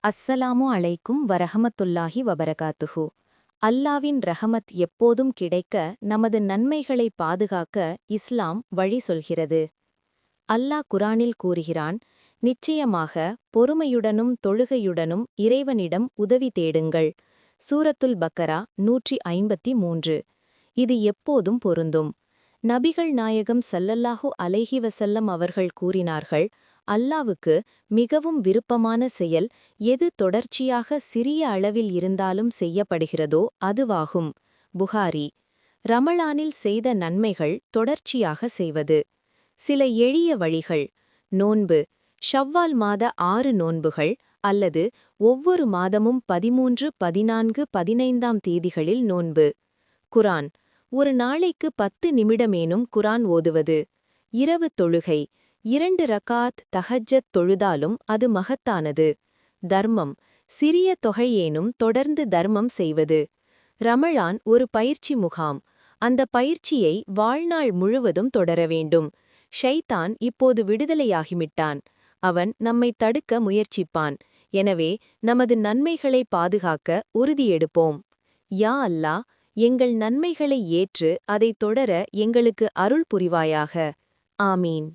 அஸ்ஸலாமு அலைக்கும் வரஹமத்துல்லாஹி வபரகாத்துஹு. அல்லாவின் ரஹமத் எப்போதும் கிடைக்க நமது நன்மைகளை பாதுகாக்க இஸ்லாம் வழி சொல்கிறது. அல்லாஹ் குரானில் கூறுகிறான், நிச்சயமாக பொறுமையுடனும் தொழுகையுடனும் இறைவனிடம் உதவி தேடுங்கள். சூரத்துல் பக்கரா 153. இது எப்போதும் பொருந்தும். நபிகள் நாயகம் ஸல்லல்லாஹு அலைஹி வஸல்லம் அவர்கள் கூறினார்கள், அல்லாவுக்கு மிகவும் விருப்பமான செயல் எது தொடர்ச்சியாக சிறிய அளவில் இருந்தாலும் செய்யப்படுகிறதோ அதுவாகும். புகாரி. ரமலானில் செய்த நன்மைகள் தொடர்ச்சியாக செய்வது. சில எளிய வழிகள். நோன்பு. ஷவ்வால் மாத 6 நோன்புகள் அல்லது ஒவ்வொரு மாதமும் 13, 14, 15ஆம் தேதிகளில் நோன்பு. குரான். ஒரு நாளைக்கு 10 நிமிடமேனும் குரான் ஓதுவது. இரவு தொழுகை. 2 ரகாத் தஹஜ்ஜத் தொழுதாலும் அது மகத்தானது. தர்மம். சிறிய தொகையேனும் தொடர்ந்து தர்மம் செய்வது. ரமலான் ஒரு பயிற்சி முகாம். அந்த பயிற்சியை வாழ்நாள் முழுவதும் தொடர வேண்டும். ஷைத்தான் இப்போது விடுதலையாகிவிட்டான். அவன் நம்மை தடுக்க முயற்சிப்பான். எனவே நமது நன்மைகளை பாதுகாக்க உறுதியெடுப்போம். யா அல்லாஹ், எங்கள் நன்மைகளை ஏற்று அதைத் தொடர எங்களுக்கு அருள் புரிவாயாக. ஆமீன்.